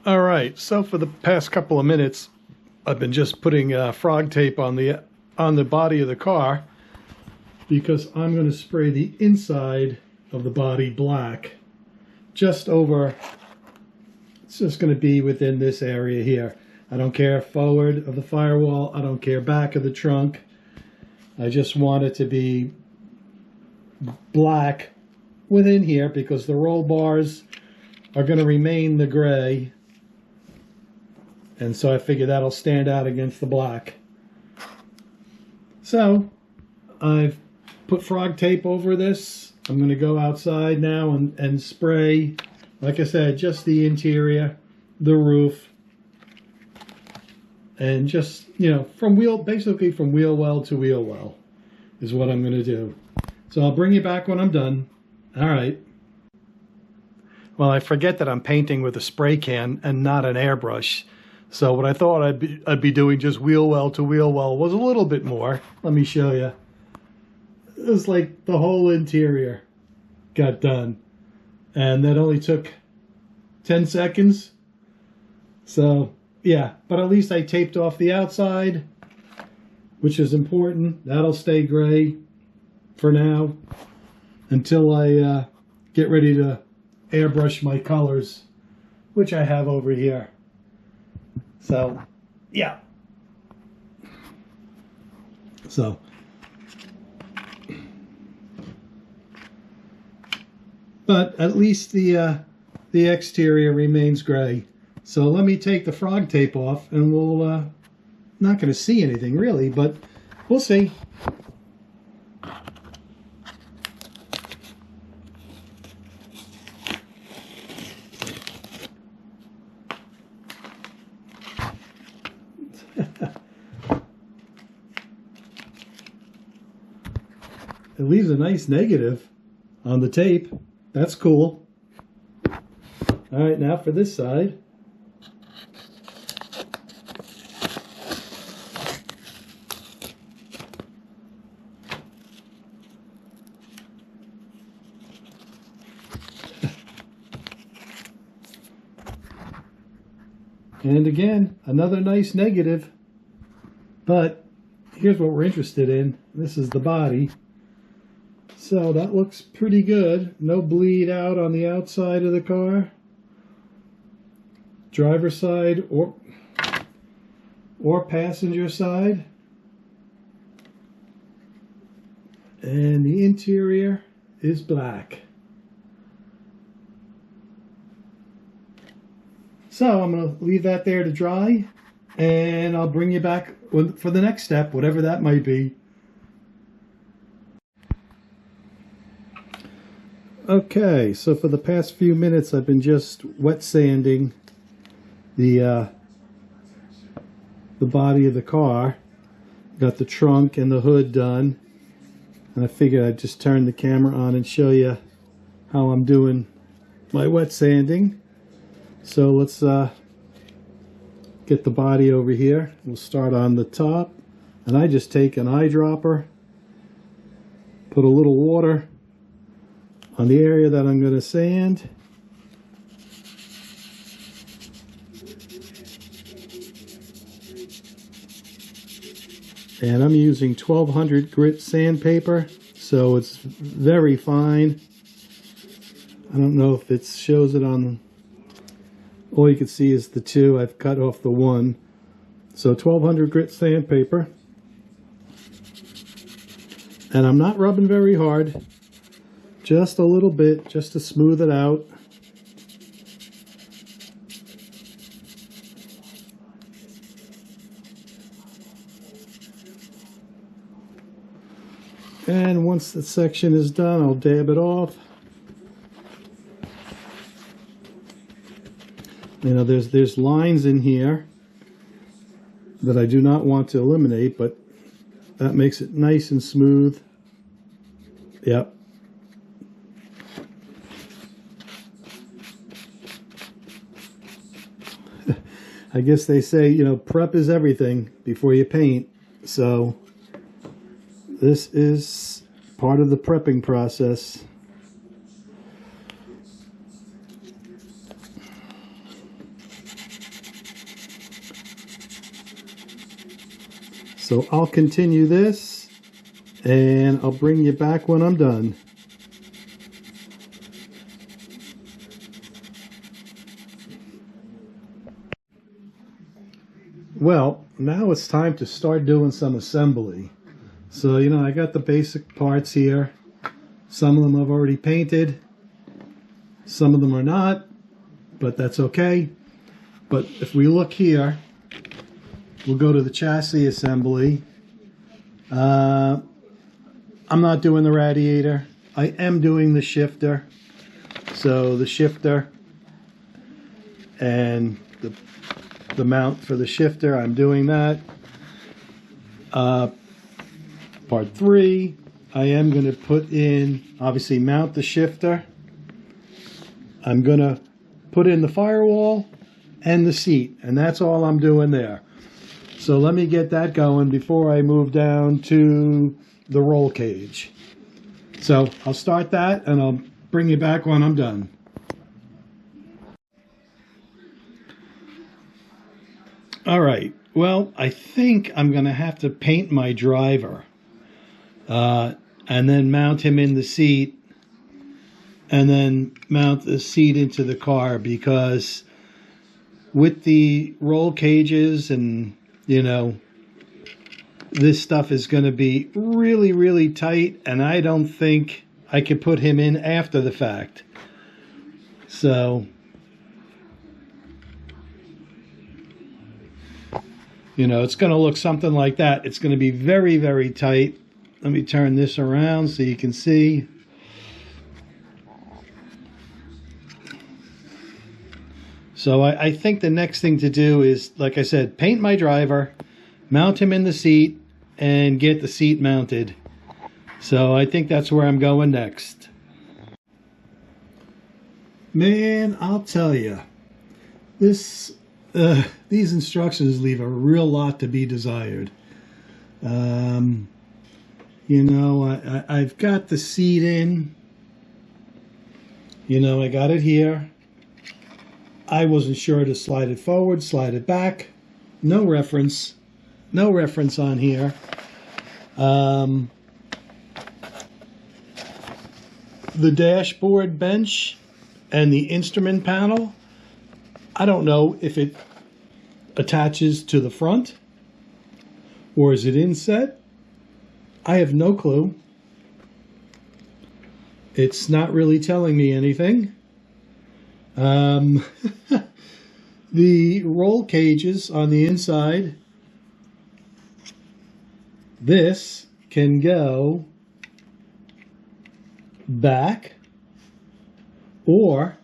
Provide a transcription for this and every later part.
All right, so for the past couple of minutes, I've been just putting frog tape on the body of the car because I'm going to spray the inside of the body black, just over. It's just going to be within this area here. I don't care forward of the firewall. I don't care back of the trunk. I just want it to be black within here because the roll bars are going to remain the gray. And so I figure that'll stand out against the black. So I've put frog tape over this. I'm going to go outside now and spray, like I said, just the interior, the roof, and just, you know, basically from wheel well to wheel well is what I'm going to do. So I'll bring you back when I'm done. All right. Well, I forget that I'm painting with a spray can and not an airbrush. So what I thought I'd be doing just wheel well to wheel well was a little bit more. Let me show you. It was like the whole interior got done. And that only took 10 seconds. So, yeah. But at least I taped off the outside, which is important. That'll stay gray for now until I get ready to airbrush my colors, which I have over here. So, yeah. So, but at least the exterior remains gray. So let me take the frog tape off, and we'll not going to see anything really, but we'll see. It leaves a nice negative on the tape. That's cool. All right, now for this side. And again, another nice negative. But here's what we're interested in. This is the body. So that looks pretty good. No bleed out on the outside of the car. Driver's side or passenger side. And the interior is black. So I'm going to leave that there to dry, and I'll bring you back for the next step, whatever that might be. Okay, so for the past few minutes I've been just wet sanding the body of the car. Got the trunk and the hood done, and I figured I'd just turn the camera on and show you how I'm doing my wet sanding. So let's get the body over here. We'll start on the top, and I just take an eyedropper, put a little water on the area that I'm going to sand. And I'm using 1200 grit sandpaper, so it's very fine. I don't know if it shows it on, all you can see is the 2. I've cut off the 1. So 1200 grit sandpaper. And I'm not rubbing very hard. Just a little bit, just to smooth it out. And once the section is done, I'll dab it off. You know, there's lines in here that I do not want to eliminate, but that makes it nice and smooth. Yep. I guess they say, you know, prep is everything before you paint. So this is part of the prepping process. So I'll continue this and I'll bring you back when I'm done. Well, now it's time to start doing some assembly. So, you know, I got the basic parts here. Some of them I've already painted. Some of them are not, but that's okay. But if we look here, we'll go to the chassis assembly. I'm not doing the radiator. I am doing the shifter. So the shifter and the mount for the shifter, I'm doing that. Part 3, I am going to put in, obviously mount the shifter. I'm going to put in the firewall and the seat, and that's all I'm doing there. So let me get that going before I move down to the roll cage. So I'll start that and I'll bring you back when I'm done. All right, well, I think I'm going to have to paint my driver and then mount him in the seat and then mount the seat into the car, because with the roll cages and, you know, this stuff is going to be really, really tight, and I don't think I could put him in after the fact. So, you know, it's going to look something like that. It's going to be very, very tight. Let me turn this around so you can see. So I think the next thing to do is, like I said, paint my driver, mount him in the seat, and get the seat mounted. So I think that's where I'm going next. Man, I'll tell you, these instructions leave a real lot to be desired. You know, I've got the seat in. You know, I got it here. I wasn't sure to slide it forward, slide it back. No reference on here. The dashboard bench and the instrument panel, I don't know if it attaches to the front or is it inset. I have no clue. It's not really telling me anything. The roll cages on the inside, this can go back, or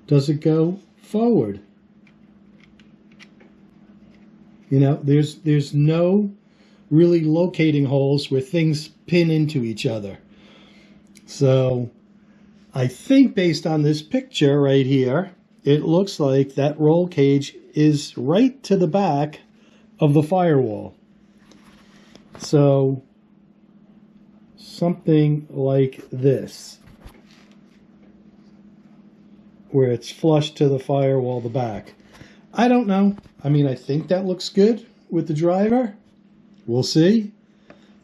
does it go forward? You know, there's no really locating holes where things pin into each other. So I think based on this picture right here, it looks like that roll cage is right to the back of the firewall. So something like this, where it's flush to the firewall, the back. I don't know. I mean, I think that looks good with the driver. We'll see.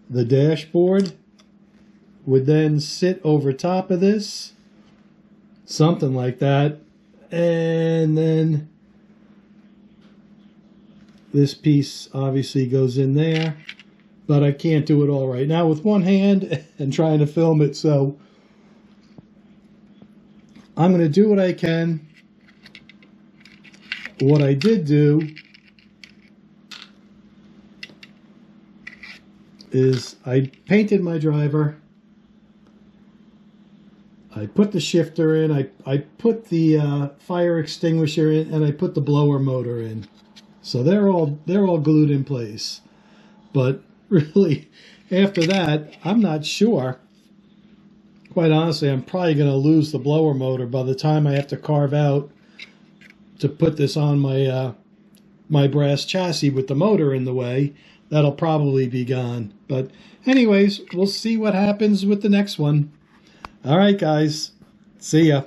The dashboard would then sit over top of this. Something like that. And then this piece obviously goes in there. But I can't do it all right now with one hand and trying to film it. So I'm going to do what I can. What I did do is I painted my driver. I put the shifter in, I put the fire extinguisher in, and I put the blower motor in. So they're all glued in place. But really, after that, I'm not sure. Quite honestly, I'm probably going to lose the blower motor by the time I have to carve out to put this on my my brass chassis with the motor in the way. That'll probably be gone. But anyways, we'll see what happens with the next one. All right, guys. See ya.